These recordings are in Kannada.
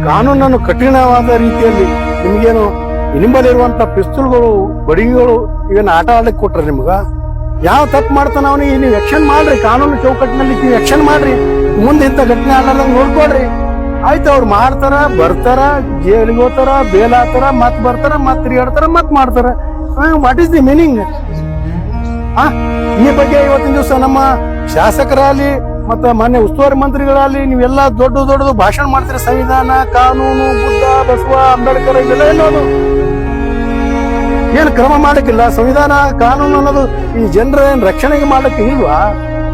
ಕಾನೂನನ್ನು ಕಠಿಣವಾದ ರೀತಿಯಲ್ಲಿ ನಿಮ್ಗೇನು ನಿಮ್ಮಲ್ಲಿರುವಂತ ಪಿಸ್ತೂಲ್ಗಳು ಬಡಿಗಳು ಇವೇನು ಆಟ ಆಡ್ಲಿಕ್ಕೆ ಕೊಟ್ರ ನಿಮ್ಗ ಯಾವ ತಪ್ಪು ಮಾಡ್ತಾನ ಅವನಿಗೆ ನೀವು ಆಕ್ಷನ್ ಮಾಡ್ರಿ, ಕಾನೂನು ಚೌಕಟ್ಟಿನಲ್ಲಿ ನೀವು ಆಕ್ಷನ್ ಮಾಡ್ರಿ, ಮುಂದೆ ಇಂಥ ಘಟನೆ ಆಗಲಾರ್ದಂಗ್ ನೋಡ್ಕೊಡ್ರಿ. ಆಯ್ತು, ಅವ್ರು ಮಾಡ್ತಾರ, ಬರ್ತಾರ, ಜೈಲಿಗೆ ಹೋಗ್ತಾರ, ಬೇಲ್ ಹಾಕ್ತಾರ, ಮತ್ ಬರ್ತಾರ, ಮತ್ ತಿರುಗಾಡ್ತಾರ, ಮತ್ ಮಾಡ್ತಾರ. What is the meaning? ಈ ಬಗ್ಗೆ ಇವತ್ತಿನ ದಿವಸ ನಮ್ಮ ಶಾಸಕರಾಗಲಿ ಮತ್ತ ಮಾನ್ಯ ಉಸ್ತುವಾರಿ ಮಂತ್ರಿಗಳಾಗಲಿ ನೀವೆಲ್ಲ ದೊಡ್ಡದು ಭಾಷಣ ಮಾಡ್ತೀರಿ. ಸಂವಿಧಾನ, ಕಾನೂನು, ಬುದ್ಧ, ಬಸವ, ಅಂಬೇಡ್ಕರ್ ಇವೆಲ್ಲ ಏನೋದು ಏನ್ ಕ್ರಮ ಮಾಡಕ್ಕಿಲ್ಲ. ಸಂವಿಧಾನ ಕಾನೂನು ಅನ್ನೋದು ಈ ಜನರ ಏನ್ ರಕ್ಷಣೆಗೆ ಮಾಡಕ್ಕೆ ಇಲ್ವಾ?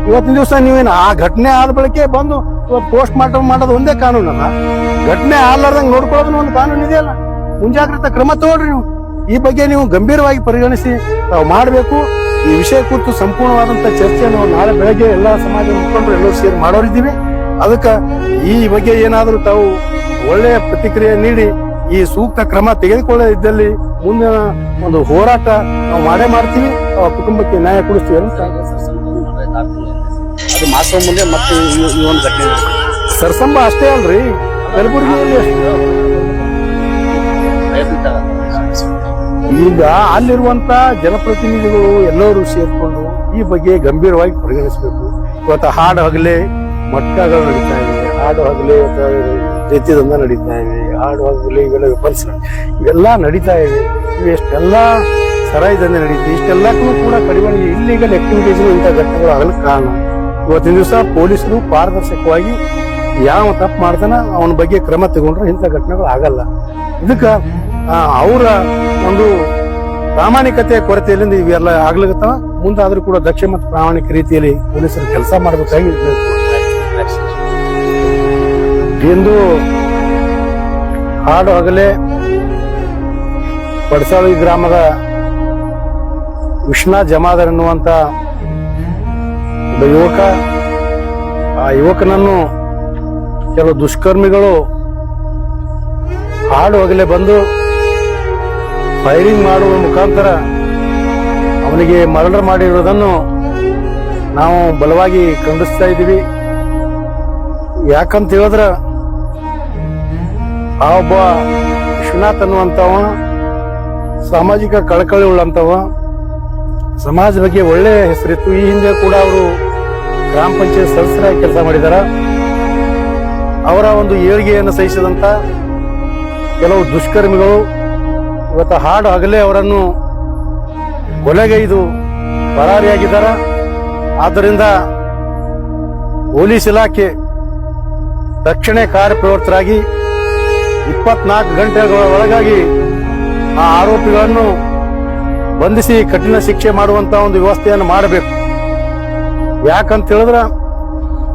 ಇವತ್ತಿನ ದಿವಸ ನೀವೇನು ಆ ಘಟನೆ ಆದ ಬಳಿಕೆ ಬಂದು ಇವತ್ತು ಪೋಸ್ಟ್ ಮಾರ್ಟಮ್ ಮಾಡೋದು ಒಂದೇ ಕಾನೂನಲ್ಲ, ಘಟನೆ ಆಗ್ಲಾರ್ದಂಗ್ ನೋಡ್ಕೊಳ್ಳೋದನ್ನ ಒಂದು ಕಾನೂನು ಇದೆಯಲ್ಲ. ಮುಂಜಾಗ್ರತಾ ಕ್ರಮ ತಗೊಳ್ರಿ ನೀವು. ಈ ಬಗ್ಗೆ ನೀವು ಗಂಭೀರವಾಗಿ ಪರಿಗಣಿಸಿ ತಾವು ಮಾಡಬೇಕು. ಈ ವಿಷಯ ಕುರಿತು ಸಂಪೂರ್ಣವಾದಂತ ಚರ್ಚೆಯನ್ನು ನಾಳೆ ಬೆಳಗ್ಗೆ ಎಲ್ಲಾ ಸಮಾಜ ಮುಖಂಡರು ಎಲ್ಲರೂ ಸೇರಿ ಮಾಡೋರಿದ್ದೀವಿ. ಅದಕ್ಕೆ ಈ ಬಗ್ಗೆ ಏನಾದರೂ ತಾವು ಒಳ್ಳೆಯ ಪ್ರತಿಕ್ರಿಯೆ ನೀಡಿ ಈ ಸೂಕ್ತ ಕ್ರಮ ತೆಗೆದುಕೊಳ್ಳದಿದ್ದಲ್ಲಿ ಮುಂದಿನ ಒಂದು ಹೋರಾಟ ನಾವು ಮಾಡೇ ಮಾಡ್ತೀವಿ, ಕುಟುಂಬಕ್ಕೆ ನ್ಯಾಯ ಕೊಡಿಸ್ತೀವಿ ಅಂತ. ಅದು ಮಾಸವ ಮುಂದೆ ಮತ್ತೆ ಈ ಒಂದು ಘಟನೆ ಸರ್ಸಂಬ ಅಷ್ಟೇ ಅಲ್ರಿ, ಕಲಬುರಗಿಯಲ್ಲಿ ಈಗ ಅಲ್ಲಿರುವಂತ ಜನಪ್ರತಿನಿಧಿಗಳು ಎಲ್ಲರೂ ಸೇರ್ಕೊಂಡು ಈ ಬಗ್ಗೆ ಗಂಭೀರವಾಗಿ ಪರಿಗಣಿಸಬೇಕು. ಇವತ್ತು ಹಾಡು ಹಗಲೇ ಮಟ್ಕಗಳು ನಡೀತಾ ಇವೆ, ಹಾಡು ಹಗಲೇ ಜೊತೆದಂದ ನಡೀತಾ ಇವೆ, ಹಾಡು ಹಗಲೇ ಇವೆಲ್ಲ ವಿಪನ್ಸ್ ಇವೆಲ್ಲ ನಡೀತಾ ಇವೆ. ಇವೆಷ್ಟೆಲ್ಲ ಸರಾಯಿದಂದೆ ನಡೀತಿದೆ. ಇಷ್ಟೆಲ್ಲಕ್ಕೂ ಕೂಡ ಕಡಿಮೆ ಇಲ್ಲಿಗಲ್ ಆಕ್ಟಿವಿಟೀಸ್ ಇಂಥ ಘಟನೆಗಳು ಆಗಲಿಕ್ಕೆ ಕಾರಣ. ಇವತ್ತಿನ ದಿವಸ ಪೊಲೀಸರು ಪಾರದರ್ಶಕವಾಗಿ ಯಾವ ತಪ್ಪು ಮಾಡ್ತಾನ ಅವನ ಬಗ್ಗೆ ಕ್ರಮ ತಗೊಂಡ್ರೆ ಇಂಥ ಘಟನೆಗಳು ಆಗಲ್ಲ. ಇದಕ್ಕ ಅವರ ಒಂದು ಪ್ರಾಮಾಣಿಕತೆಯ ಕೊರತೆಯಲ್ಲಿಂದ ಇವೆಲ್ಲ ಆಗ್ಲಿಕತ್ತಾವ. ಮುಂದಾದ್ರೂ ಕೂಡ ದಕ್ಷ ಮತ್ತು ಪ್ರಾಮಾಣಿಕ ರೀತಿಯಲ್ಲಿ ಪೊಲೀಸರು ಕೆಲಸ ಮಾಡಬೇಕಾಗಿ ಎಂದು ಹಾಡು ಹಗಲೇ ಪಡಸಾಳಿ ಗ್ರಾಮದ ವಿಶ್ವನಾಥ್ ಜಮಾದಾರ್ ಎನ್ನುವಂತ ಒಬ್ಬ ಯುವಕ, ಆ ಯುವಕನನ್ನು ಕೆಲವು ದುಷ್ಕರ್ಮಿಗಳು ಹಾಡು ಹಗಲೇ ಬಂದು ಫೈರಿಂಗ್ ಮಾಡುವ ಮುಖಾಂತರ ಅವನಿಗೆ ಮರ್ಡರ್ ಮಾಡಿರುವುದನ್ನು ನಾವು ಬಲವಾಗಿ ಖಂಡಿಸ್ತಾ ಇದ್ದೀವಿ. ಯಾಕಂತ ಹೇಳಿದ್ರ ಆ ಒಬ್ಬ ವಿಶ್ವನಾಥ್ ಅನ್ನುವಂಥವ ಸಾಮಾಜಿಕ ಕಳಕಳಿ ಉಳ್ಳಂತವ, ಸಮಾಜ ಬಗ್ಗೆ ಒಳ್ಳೆ ಹೆಸರಿತ್ತು. ಈ ಹಿಂದೆ ಕೂಡ ಅವರು ಗ್ರಾಮ ಪಂಚಾಯತ್ ಸದಸ್ಯರಾಗಿ ಕೆಲಸ ಮಾಡಿದಾರ. ಅವರ ಒಂದು ಏಳಿಗೆಯನ್ನು ಸಹಿಸಿದಂತ ಕೆಲವು ದುಷ್ಕರ್ಮಿಗಳು ಇವತ್ತು ಹಾಡು ಹಗಲೇ ಅವರನ್ನು ಕೊಲೆಗೈದು ಪರಾರಿಯಾಗಿದ್ದಾರೆ. ಆದ್ದರಿಂದ ಪೊಲೀಸ್ ಇಲಾಖೆ ತಕ್ಷಣ ಕಾರ್ಯಪ್ರವೃತ್ತರಾಗಿ 24 ಗಂಟೆಗಳ ಒಳಗಾಗಿ ಆ ಆರೋಪಿಗಳನ್ನು ಬಂಧಿಸಿ ಕಠಿಣ ಶಿಕ್ಷೆ ಮಾಡುವಂತ ಒಂದು ವ್ಯವಸ್ಥೆಯನ್ನು ಮಾಡಬೇಕು. ಯಾಕಂತ ಹೇಳಿದ್ರ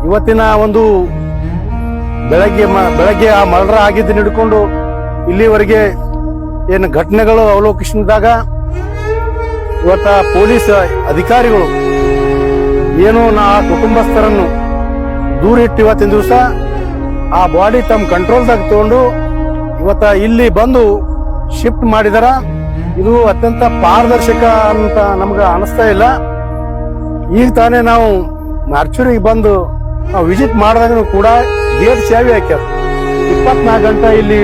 ಇವತ್ತಿನ ಒಂದು ಬೆಳಗ್ಗೆ ಆ ಮರ್ಡರ್ ಆಗಿದ್ದು ಹಿಡ್ಕೊಂಡು ಇಲ್ಲಿವರೆಗೆ ಏನು ಘಟನೆಗಳು ಅವಲೋಕಿಸಿದಾಗ ಇವತ್ತ ಪೊಲೀಸ್ ಅಧಿಕಾರಿಗಳು ಏನು ಆ ಕುಟುಂಬಸ್ಥರನ್ನು ದೂರಿಟ್ಟು ಇವತ್ತಿನ ದಿವಸ ಆ ಬಾಡಿ ತಮ್ಮ ಕಂಟ್ರೋಲ್ದಾಗ ತಗೊಂಡು ಇವತ್ತ ಇಲ್ಲಿ ಬಂದು ಶಿಫ್ಟ್ ಮಾಡಿದಾರ. ಇದು ಅತ್ಯಂತ ಪಾರದರ್ಶಕ ಅಂತ ನಮ್ಗೆ ಅನಿಸ್ತಾ ಇಲ್ಲ. ಈಗ ತಾನೇ ನಾವು ಮಾರ್ಚುರಿಗೆ ಬಂದು ನಾವು ವಿಸಿಟ್ ಮಾಡಿದಾಗ ಕೂಡ ಗೇಟ್ ಚಾವಿ ಹಾಕ್ಯಾರ. 24 ಗಂಟೆ ಇಲ್ಲಿ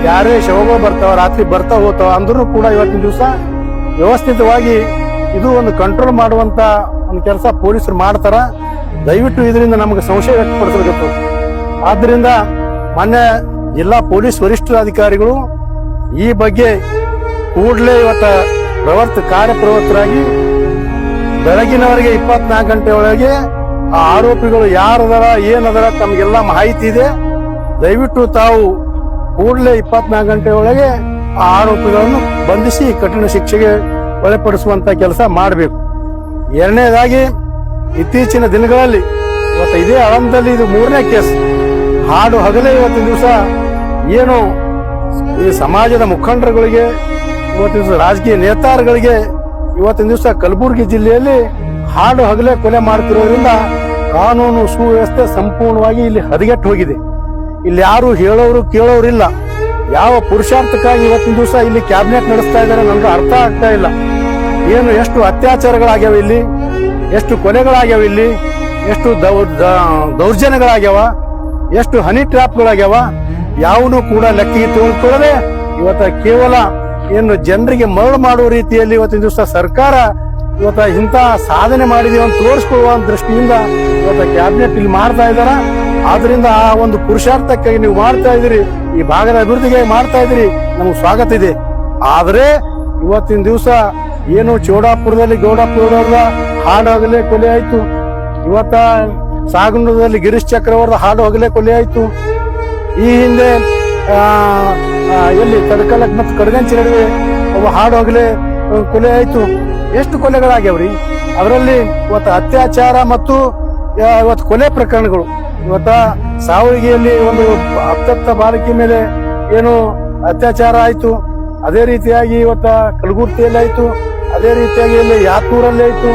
ಯಾರೇ ಶವಗಳು ಬರ್ತಾವ, ರಾತ್ರಿ ಬರ್ತಾ ಹೋಗ್ತಾವ ಅಂದ್ರೂ ಕೂಡ ಇವತ್ತಿನ ದಿವಸ ವ್ಯವಸ್ಥಿತವಾಗಿ ಇದು ಒಂದು ಕಂಟ್ರೋಲ್ ಮಾಡುವಂತ ಒಂದು ಕೆಲಸ ಪೊಲೀಸರು ಮಾಡ್ತಾರ. ದಯವಿಟ್ಟು ಇದರಿಂದ ನಮಗೆ ಸಂಶಯ ವ್ಯಕ್ತಪಡಿಸಬೇಕು. ಆದ್ರಿಂದ ಮಾನ್ಯ ಜಿಲ್ಲಾ ಪೊಲೀಸ್ ವರಿಷ್ಠಾಧಿಕಾರಿಗಳು ಈ ಬಗ್ಗೆ ಕೂಡಲೇ ಇವತ್ತ ಕಾರ್ಯಪ್ರವೃತ್ತರಾಗಿ ಬೆಳಗಿನವರೆಗೆ 24 ಗಂಟೆ ಒಳಗೆ ಆ ಆರೋಪಿಗಳು ಯಾರದಾರ ಏನದಾರ ತಮಗೆಲ್ಲ ಮಾಹಿತಿ ಇದೆ. ದಯವಿಟ್ಟು ತಾವು ಕೂಡಲೇ 24 ಗಂಟೆ ಒಳಗೆ ಆ ಆರೋಪಿಗಳನ್ನು ಬಂಧಿಸಿ ಕಠಿಣ ಶಿಕ್ಷೆಗೆ ಒಳಪಡಿಸುವಂತ ಕೆಲಸ ಮಾಡಬೇಕು. ಎರಡನೇದಾಗಿ ಇತ್ತೀಚಿನ ದಿನಗಳಲ್ಲಿ ಇವತ್ತು ಇದೇ ಆಳಂದಲ್ಲಿ ಇದು 3ನೇ ಕೇಸ್. ಹಾಡು ಹಗಲೇ ಇವತ್ತಿನ ದಿವಸ ಏನು ಈ ಸಮಾಜದ ಮುಖಂಡರುಗಳಿಗೆ, ಇವತ್ತಿನ ದಿವಸ ರಾಜಕೀಯ ನೇತಾರಗಳಿಗೆ ಇವತ್ತಿನ ದಿವಸ ಕಲಬುರಗಿ ಜಿಲ್ಲೆಯಲ್ಲಿ ಹಾಡು ಹಗಲೇ ಕೊಲೆ ಮಾಡ್ತಿರೋದ್ರಿಂದ ಕಾನೂನು ಸುವ್ಯವಸ್ಥೆ ಸಂಪೂರ್ಣವಾಗಿ ಇಲ್ಲಿ ಹದಗೆಟ್ಟು ಹೋಗಿದೆ. ಇಲ್ಲಿ ಯಾರು ಹೇಳೋರು ಕೇಳೋರಿಲ್ಲ. ಯಾವ ಪುರುಷಾರ್ಥಕ್ಕಾಗಿ ಇವತ್ತಿನ ದಿವಸ ಇಲ್ಲಿ ಕ್ಯಾಬಿನೆಟ್ ನಡೆಸ್ತಾ ಇದ್ದಾರೆ ನಮ್ಗೆ ಅರ್ಥ ಆಗ್ತಾ ಇಲ್ಲ. ಏನು ಎಷ್ಟು ಅತ್ಯಾಚಾರಗಳಾಗ್ಯಾವ ಇಲ್ಲಿ, ಎಷ್ಟು ಕೊಲೆಗಳಾಗ್ಯಾವ ಇಲ್ಲಿ, ಎಷ್ಟು ದೌರ್ಜನ್ಯಗಳಾಗ್ಯಾವ, ಎಷ್ಟು ಹನಿ ಟ್ರ್ಯಾಪ್ಗಳಾಗ್ಯಾವ. ಯಾವನು ಕೂಡ ಲೆಕ್ಕಿಗೆ ತೆಗೆದುಕೊಳ್ಳದೆ ಇವತ್ತ ಕೇವಲ ಏನು ಜನರಿಗೆ ಮರಳು ಮಾಡುವ ರೀತಿಯಲ್ಲಿ ಇವತ್ತಿನ ದಿವಸ ಸರ್ಕಾರ ಇವತ್ತ ಇಂಥ ಸಾಧನೆ ಮಾಡಿದೀವಿ ಅಂತ ತೋರಿಸ್ಕೊಳ್ಳುವ ದೃಷ್ಟಿಯಿಂದ ಇವತ್ತ ಕ್ಯಾಬಿನೆಟ್ ಇಲ್ಲಿ ಮಾಡ್ತಾ ಇದಾರ. ಆದ್ರಿಂದ ಆ ಒಂದು ಪುರುಷಾರ್ಥಕ್ಕಾಗಿ ನೀವು ಮಾಡ್ತಾ ಇದ್ದೀರಿ, ಈ ಭಾಗದ ಅಭಿವೃದ್ಧಿಗೆ ಮಾಡ್ತಾ ಇದ್ದೀರಿ, ನಮ್ಗೆ ಸ್ವಾಗತ ಇದೆ. ಆದ್ರೆ ಇವತ್ತಿನ ದಿವಸ ಏನು ಚೌಡಾಪುರದಲ್ಲಿ ಗೌಡಾಪುರದವ್ರ ಹಾಡು ಹಗಲೇ ಕೊಲೆ ಆಯ್ತು, ಇವತ್ತ ಸಾಗನೂರದಲ್ಲಿ ಗಿರೀಶ್ ಚಕ್ರವರ್ಧ ಹಾಡು ಹಗಲೇ ಕೊಲೆ ಆಯ್ತು, ಈ ಹಿಂದೆ ಎಲ್ಲಿ ತಡಕಲಕ್ ಮತ್ತು ಕಡಗಂಚಿ ನಡುವೆ ಅವ ಹಾಡು ಹಗಲೇ ಕೊಲೆ ಆಯ್ತು. ಎಷ್ಟು ಕೊಲೆಗಳಾಗ್ಯಾವ್ರಿ? ಅದರಲ್ಲಿ ಇವತ್ತು ಅತ್ಯಾಚಾರ ಮತ್ತು ಇವತ್ತು ಕೊಲೆ ಪ್ರಕರಣಗಳು. ಇವತ್ತ ಸಾವಳಗಿಯಲ್ಲಿ ಒಂದು ಅಪ್ತಪ್ತ ಬಾಲಕಿ ಮೇಲೆ ಏನು ಅತ್ಯಾಚಾರ ಆಯ್ತು, ಅದೇ ರೀತಿಯಾಗಿ ಇವತ್ತ ಕಲಗುರ್ತಿಯಲ್ಲಿ ಆಯ್ತು, ಅದೇ ರೀತಿಯಾಗಿ ಇಲ್ಲಿ ಯಾತ್ನೂರಲ್ಲಿ ಆಯ್ತು,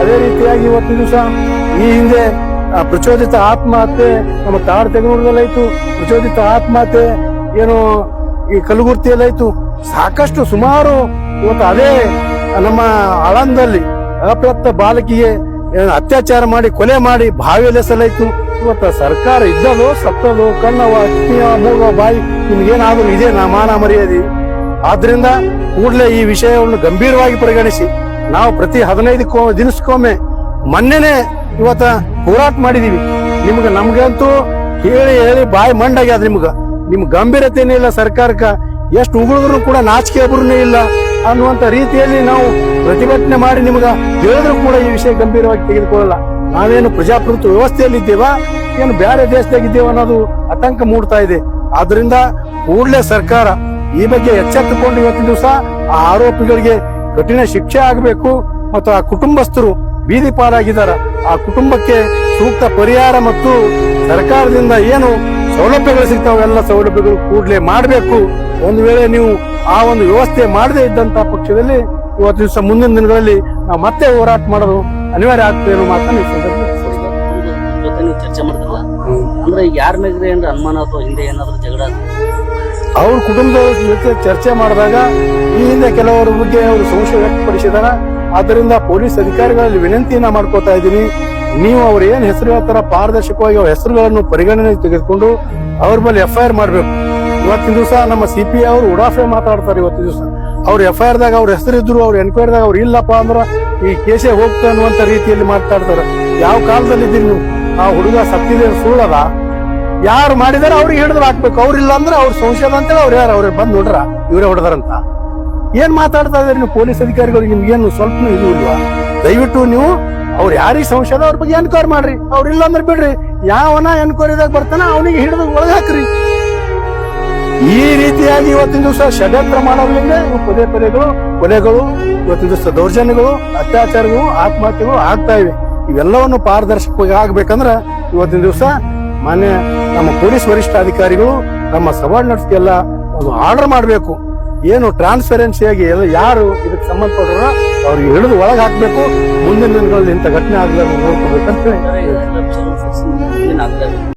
ಅದೇ ರೀತಿಯಾಗಿ ಇವತ್ತು ದಿವಸ ಈ ಹಿಂದೆ ಪ್ರಚೋದಿತ ಆತ್ಮಹತ್ಯೆ ನಮ್ಮ ತಾಳತೆಗನೂರದಲ್ಲಿ ಆಯ್ತು, ಪ್ರಚೋದಿತ ಆತ್ಮಹತ್ಯೆ ಏನು ಈ ಕಲಗುರ್ತಿಯಲ್ಲಿ ಆಯ್ತು. ಸಾಕಷ್ಟು ಸುಮಾರು ಇವತ್ತು ಅದೇ ನಮ್ಮ ಆಳಂದಲ್ಲಿ ಅಪ್ರಾಪ್ತ ಬಾಲಕಿಗೆ ಅತ್ಯಾಚಾರ ಮಾಡಿ ಕೊಲೆ ಮಾಡಿ ಬಾವಿಯಲ್ಲಿ ಎಸಲಾಯ್ತು. ಇವತ್ತ ಸರ್ಕಾರ ಇದ್ದದು ಸತ್ತದು ಕಣ್ಣವ ಅಕ್ಕಿಯ ಮೂಗವ ಬಾಯಿ ನಿಮ್ಗೇನಾದ್ರೂ ಇದೆ ನಾ ಮಾನ ಮರ್ಯಾದೆ. ಆದ್ರಿಂದ ಕೂಡಲೇ ಈ ವಿಷಯವನ್ನು ಗಂಭೀರವಾಗಿ ಪರಿಗಣಿಸಿ ನಾವು ಪ್ರತಿ 15 ದಿನಕ್ಕೊಮ್ಮೆ ಮೊನ್ನೆನೆ ಇವತ್ತ ಹೋರಾಟ ಮಾಡಿದೀವಿ. ನಮ್ಗಂತೂ ಹೇಳಿ ಬಾಯಿ ಮಂಡಾಗ್ಯದ. ನಿಮ್ಗೆ ಗಂಭೀರತೆನೇ ಇಲ್ಲ. ಸರ್ಕಾರಕ್ಕ ಎಷ್ಟು ಉಗುಳಿದ್ರು ಕೂಡ ನಾಚಿಕೆ ಅಬುರನೇ ಇಲ್ಲ ಅನ್ನುವಂತ ರೀತಿಯಲ್ಲಿ ನಾವು ಪ್ರತಿಭಟನೆ ಮಾಡಿ ನಿಮ್ಗ ಹೇಳಿದ್ರು ಕೂಡ ಈ ವಿಷಯ ಗಂಭೀರವಾಗಿ ತೆಗೆದುಕೊಳ್ಳಲ್ಲ. ನಾವೇನು ಪ್ರಜಾಪ್ರಭುತ್ವ ವ್ಯವಸ್ಥೆಯಲ್ಲಿ ಇದ್ದೇವಾ ಏನು ಬೇರೆ ದೇಶದಾಗಿದ್ದೇವ ಅನ್ನೋದು ಆತಂಕ ಮೂಡ್ತಾ ಇದೆ. ಆದ್ರಿಂದ ಕೂಡಲೇ ಸರ್ಕಾರ ಈ ಬಗ್ಗೆ ಎಚ್ಚೆತ್ತುಕೊಂಡು ಇವತ್ತಿನ ದಿವಸ ಆ ಆರೋಪಿಗಳಿಗೆ ಕಠಿಣ ಶಿಕ್ಷೆ ಆಗಬೇಕು ಮತ್ತು ಆ ಕುಟುಂಬಸ್ಥರು ಬೀದಿ ಪಾಲಾಗಿದ್ದಾರ ಆ ಕುಟುಂಬಕ್ಕೆ ಸೂಕ್ತ ಪರಿಹಾರ ಮತ್ತು ಸರ್ಕಾರದಿಂದ ಏನು ಸೌಲಭ್ಯಗಳು ಸಿಗ್ತಾವ ಎಲ್ಲ ಸೌಲಭ್ಯಗಳು ಕೂಡಲೇ ಮಾಡಬೇಕು. ಒಂದು ವೇಳೆ ನೀವು ಆ ಒಂದು ವ್ಯವಸ್ಥೆ ಮಾಡದೇ ಇದ್ದಂತ ಪಕ್ಷದಲ್ಲಿ ಇವತ್ತು ದಿವಸ ಮುಂದಿನ ದಿನಗಳಲ್ಲಿ ನಾವು ಮತ್ತೆ ಹೋರಾಟ ಮಾಡೋದು ಅನಿವಾರ್ಯ ಆಗ್ತದೆ ಅನ್ನೋ ಮಾತನ್ನ ಈ ಸಂದರ್ಭದಲ್ಲಿ ಜೊತೆ ನೀವು ಚರ್ಚೆ ಮಾಡ್ತಾರಲ್ಲ, ಅಂದ್ರೆ ಯಾರ ಮೇಲೆ ಏನಾದ್ರು ಅನುಮಾನ ಅಥವಾ ಹಿಂದೆ ಏನಾದ್ರು ಜಗಳ ಅವ್ರ ಕುಟುಂಬದವ್ರ ಜೊತೆ ಚರ್ಚೆ ಮಾಡಿದಾಗ ಈ ಹಿಂದೆ ಕೆಲವರ ಬಗ್ಗೆ ಅವರು ಸಂಶಯ ವ್ಯಕ್ತಪಡಿಸಿದಾರ. ಆದ್ದರಿಂದ ಪೊಲೀಸ್ ಅಧಿಕಾರಿಗಳಲ್ಲಿ ವಿನಂತಿಯನ್ನ ಮಾಡ್ಕೋತಾ ಇದ್ದೀನಿ, ನೀವು ಅವ್ರು ಏನ್ ಹೆಸರು ಹೇಳ್ತಾರ ಪಾರದರ್ಶಕವಾಗಿ ಅವ್ರ ಹೆಸರುಗಳನ್ನು ಪರಿಗಣನೆ ತೆಗೆದುಕೊಂಡು ಅವ್ರ ಮೇಲೆ FIR ಮಾಡ್ಬೇಕು. ಇವತ್ತಿನ ದಿವಸ ನಮ್ಮ CPI ಅವರು ಉಡಾಫೆ ಮಾತಾಡ್ತಾರೆ. ಇವತ್ತಿನ ದಿವಸ ಅವ್ರ FIR ದಾಗ ಅವ್ರ ಹೆಸರಿದ್ರು ಅವ್ರ ಎನ್ಕ್ವೈರಿದಾಗ ಅವ್ರು ಇಲ್ಲಪ್ಪ ಅಂದ್ರ ಈ ಕೇಸೇ ಹೋಗ್ತಾ ಅನ್ನುವಂತ ರೀತಿಯಲ್ಲಿ ಮಾತಾಡ್ತಾರೆ. ಯಾವ ಕಾಲದಲ್ಲಿ ಇದ್ದೀರಿ ನೀವು? ಆ ಹುಡುಗ ಸತ್ತಿದೆ ಸುಳ್ಳದ? ಯಾರು ಮಾಡಿದಾರೆ ಅವ್ರಿಗೆ ಹಿಡಿದ್ರು ಹಾಕ್ಬೇಕು. ಅವ್ರಿಲ್ಲ ಅಂದ್ರೆ ಅವ್ರ ಸಂಶಯದ ಅಂತೇಳಿ ಅವ್ರು ಯಾರು ಅವ್ರಿಗೆ ಬಂದ್ ನೋಡ್ರ ಇವರೇ ಹೊಡೆದಾರಂತ ಏನ್ ಮಾತಾಡ್ತಾ ಇದಾರೆ ನೀವು ಪೊಲೀಸ್ ಅಧಿಕಾರಿಗಳು? ನಿಮ್ಗೇನು ಸ್ವಲ್ಪ ಇದು ಇಲ್ವಾ? ದಯವಿಟ್ಟು ನೀವು ಅವ್ರು ಯಾರಿಗೆ ಸಂಶಯದ ಅವ್ರ ಬಗ್ಗೆ ಎನ್ಕ್ವೈರಿ ಮಾಡ್ರಿ. ಅವ್ರಿಲ್ಲ ಅಂದ್ರೆ ಬಿಡ್ರಿ. ಯಾವನ ಎನ್ಕ್ವೈರಿದಾಗ ಬರ್ತಾನ ಅವನಿಗೆ ಹಿಡಿದು ಒಳಗೆ ಹಾಕ್ರಿ. ಈ ರೀತಿಯಾಗಿ ಇವತ್ತಿನ ದಿವಸ ಷಡ್ಯಂತ್ರ ಮಾಡೋದ್ರಿಂದ ಪದೇ ಕೊಲೆಗಳು ಇವತ್ತಿನ ದಿವಸ ದೌರ್ಜನ್ಯಗಳು, ಅತ್ಯಾಚಾರಗಳು, ಆತ್ಮಹತ್ಯೆಗಳು ಆಗ್ತಾ ಇವೆ. ಇವೆಲ್ಲವನ್ನು ಪಾರದರ್ಶಕವಾಗಿ ಆಗ್ಬೇಕಂದ್ರ ಇವತ್ತಿನ ದಿವಸ ಮಾನ್ಯ ನಮ್ಮ ಪೊಲೀಸ್ ವರಿಷ್ಠಾಧಿಕಾರಿಗಳು ನಮ್ಮ ಸಬಾರ್ಡಿನೇಟ್ಸ್ಗೆಲ್ಲ ಒಂದು ಆರ್ಡರ್ ಮಾಡಬೇಕು. ಏನು ಟ್ರಾನ್ಸ್ಪರೆನ್ಸಿಯಾಗಿ ಎಲ್ಲ ಯಾರು ಇದಕ್ಕೆ ಸಂಬಂಧಪಟ್ಟರ ಅವ್ರಿಗೆ ಹಿಡಿದು ಒಳಗೆ ಹಾಕ್ಬೇಕು. ಮುಂದಿನ ದಿನಗಳಲ್ಲಿ ಇಂಥ ಘಟನೆ ಆಗಲಾರ್ದು ನೋಡ್ಕೋಬೇಕಂತ ಹೇಳಿ